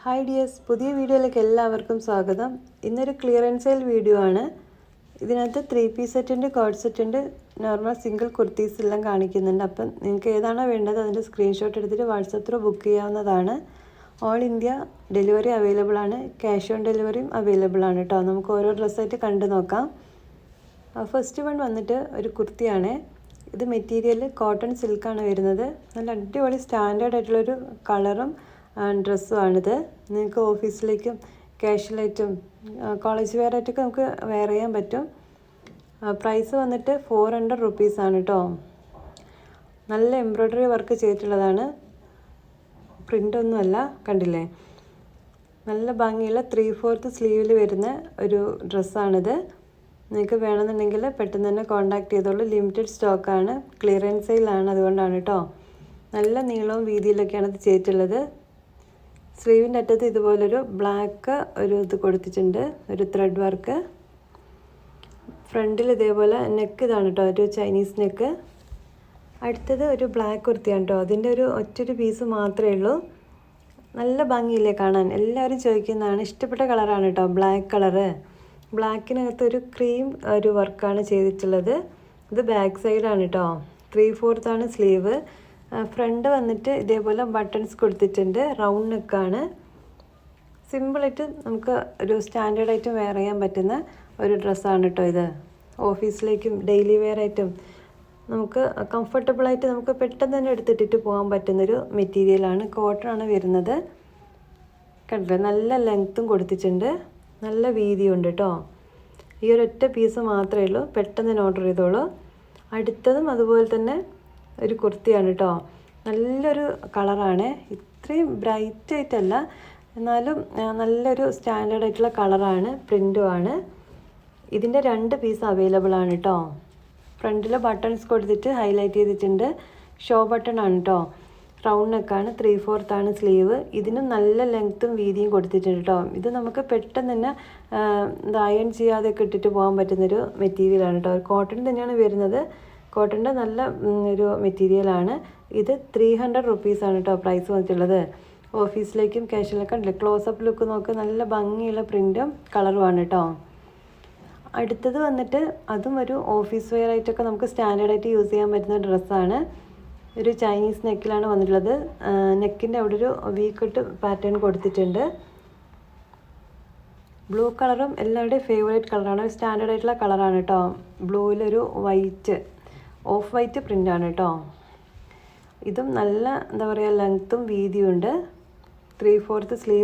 Hi dears, പുതിയ വീഡിയോയിലേക്ക് എല്ലാവർക്കും സ്വാഗതം. ഇന്നൊരു ക്ലിയറൻസ് സെയിൽ വീഡിയോ ആണ്. ഇതിനകത്ത് 3 പീസ് സെറ്റുണ്ട്, കോഡ് സെറ്റുണ്ട്, നോർമൽ സിംഗിൾ കുർത്തീസ് എല്ലാം കാണിക്കുന്നുണ്ട്. അപ്പം നിങ്ങൾക്ക് ഏതാണോ വേണ്ടത് അതിൻ്റെ സ്ക്രീൻഷോട്ട് എടുത്തിട്ട് വാട്സപ്പ് ത്രൂ ബുക്ക് ചെയ്യാവുന്നതാണ്. ഓൾ ഇന്ത്യ ഡെലിവറി അവൈലബിൾ ആണ്, ക്യാഷ് ഓൺ ഡെലിവറിയും അവൈലബിൾ ആണ് കേട്ടോ. നമുക്ക് ഓരോ ഡ്രസ്സായിട്ട് കണ്ടു നോക്കാം. ഫസ്റ്റ് വൺ വന്നിട്ട് ഒരു കുർത്തിയാണ്. ഇത് മെറ്റീരിയൽ കോട്ടൺ സിൽക്കാണ് വരുന്നത്. നല്ല അടിപൊളി സ്റ്റാൻഡേർഡ് ആയിട്ടുള്ളൊരു കളറും ഡ്രസ്സുമാണിത്. നിങ്ങൾക്ക് ഓഫീസിലേക്കും കാഷ്വലായിട്ടും കോളേജ് വെയർ ആയിട്ടൊക്കെ നമുക്ക് വെയർ ചെയ്യാൻ പറ്റും. പ്രൈസ് വന്നിട്ട് 400 റുപ്പീസാണ് കേട്ടോ. നല്ല എംബ്രോയ്ഡറി വർക്ക് ചെയ്തിട്ടുള്ളതാണ്, പ്രിൻ്റൊന്നുമല്ല. കണ്ടില്ലേ, നല്ല ഭംഗിയുള്ള 3/4 സ്ലീവിൽ വരുന്ന ഒരു ഡ്രസ്സാണിത്. നിങ്ങൾക്ക് വേണമെന്നുണ്ടെങ്കിൽ പെട്ടെന്ന് തന്നെ കോൺടാക്ട് ചെയ്തോളൂ. ലിമിറ്റഡ് സ്റ്റോക്കാണ്, ക്ലിയറൻസ് സെയിലാണ്, അതുകൊണ്ടാണ് കേട്ടോ. നല്ല നീളവും വീതിയിലൊക്കെയാണ് ഇത് ചെയ്തിട്ടുള്ളത്. സ്ലീവിൻ്റെ അറ്റത്ത് ഇതുപോലൊരു ബ്ലാക്ക് ഇത് കൊടുത്തിട്ടുണ്ട്, ഒരു ത്രെഡ് വർക്ക്. ഫ്രണ്ടിൽ ഇതേപോലെ നെക്ക് ഇതാണ് കേട്ടോ, ഒരു ചൈനീസ് നെക്ക്. അടുത്തത് ഒരു ബ്ലാക്ക് കുർത്തിയാണ് കേട്ടോ. അതിൻ്റെ ഒറ്റൊരു പീസ് മാത്രമേ ഉള്ളൂ. നല്ല ഭംഗിയില്ലേ കാണാൻ, എല്ലാവരും ചോദിക്കുന്നതാണ്. ഇഷ്ടപ്പെട്ട കളറാണ് കേട്ടോ, ബ്ലാക്ക് കളറ്. ബ്ലാക്കിനകത്ത് ഒരു ക്രീം ഒരു വർക്കാണ് ചെയ്തിട്ടുള്ളത്. ഇത് ബാക്ക് സൈഡാണ് കേട്ടോ. 3/4 സ്ലീവ്. ഫ്രണ്ട് വന്നിട്ട് ഇതേപോലെ ബട്ടൺസ് കൊടുത്തിട്ടുണ്ട്, റൗണ്ട് നെക്കാണ്. സിമ്പിളായിട്ട് നമുക്ക് ഒരു സ്റ്റാൻഡേർഡായിട്ടും വെയർ ചെയ്യാൻ പറ്റുന്ന ഒരു ഡ്രസ്സാണ് കേട്ടോ ഇത്. ഓഫീസിലേക്കും ഡെയിലി വെയർ ആയിട്ടും നമുക്ക് കംഫർട്ടബിളായിട്ട് നമുക്ക് പെട്ടെന്ന് തന്നെ എടുത്തിട്ടിട്ട് പോകാൻ പറ്റുന്നൊരു മെറ്റീരിയലാണ്. കോട്ടൺ ആണ് വരുന്നത്. കണ്ടില്ലേ, നല്ല ലെങ്ത്തും കൊടുത്തിട്ടുണ്ട്, നല്ല വീതിയുണ്ട് കേട്ടോ. ഈ ഒരൊറ്റ പീസ് മാത്രമേ ഉള്ളൂ, പെട്ടെന്ന് തന്നെ ഓർഡർ ചെയ്തോളൂ. അടുത്തതും അതുപോലെ തന്നെ ഒരു കുർത്തിയാണ് കേട്ടോ. നല്ലൊരു കളറാണ്, ഇത്രയും ബ്രൈറ്റ് ആയിട്ടല്ല, എന്നാലും നല്ലൊരു സ്റ്റാൻഡേർഡ് ആയിട്ടുള്ള കളറാണ്, പ്രിൻറ്റുമാണ്. ഇതിൻ്റെ 2 പീസ് അവൈലബിൾ ആണ് കേട്ടോ. ഫ്രണ്ടിൽ ബട്ടൺസ് കൊടുത്തിട്ട് ഹൈലൈറ്റ് ചെയ്തിട്ടുണ്ട്. ഷോ ബട്ടൺ ആണ് കേട്ടോ. റൗണ്ട് നെക്കാണ്, 3/4 സ്ലീവ്. ഇതിനും നല്ല ലെങ്ത്തും വീതിയും കൊടുത്തിട്ടുണ്ട് കേട്ടോ. ഇത് നമുക്ക് പെട്ടെന്ന് തന്നെ അയൺ ചെയ്യാതെയൊക്കെ ഇട്ടിട്ട് പോകാൻ പറ്റുന്നൊരു മെറ്റീരിയലാണ് കേട്ടോ. കോട്ടൺ തന്നെയാണ് വരുന്നത്. കോട്ടൻ്റെ നല്ല ഒരു മെറ്റീരിയലാണ്. ഇത് 300 റുപ്പീസാണ് കേട്ടോ പ്രൈസ് വന്നിട്ടുള്ളത്. ഓഫീസിലേക്കും കാഷ്വലൊക്കെ ഉണ്ടല്ലോ. ക്ലോസപ്പ് ലുക്ക് നോക്ക്, നല്ല ഭംഗിയുള്ള പ്രിൻറ്റും കളറുമാണ് കേട്ടോ. അടുത്തത് വന്നിട്ട് അതും ഒരു ഓഫീസ് വെയർ ആയിട്ടൊക്കെ നമുക്ക് സ്റ്റാൻഡേർഡായിട്ട് യൂസ് ചെയ്യാൻ പറ്റുന്ന ഡ്രസ്സാണ്. ഒരു ചൈനീസ് നെക്കിലാണ് വന്നിട്ടുള്ളത്. നെക്കിൻ്റെ അവിടെ ഒരു വീക്കട്ട് പാറ്റേൺ കൊടുത്തിട്ടുണ്ട്. ബ്ലൂ കളറും എല്ലാവരുടെയും ഫേവറേറ്റ് കളറാണ്, സ്റ്റാൻഡേർഡ് ആയിട്ടുള്ള കളറാണ് കേട്ടോ. ബ്ലൂവിലൊരു വൈറ്റ്, ഓഫ് വൈറ്റ് പ്രിൻ്റാണ് കേട്ടോ. ഇതും നല്ല എന്താ പറയുക, ലെങ്ത്തും വീതിയുണ്ട്. 3/4 സ്ലീവ്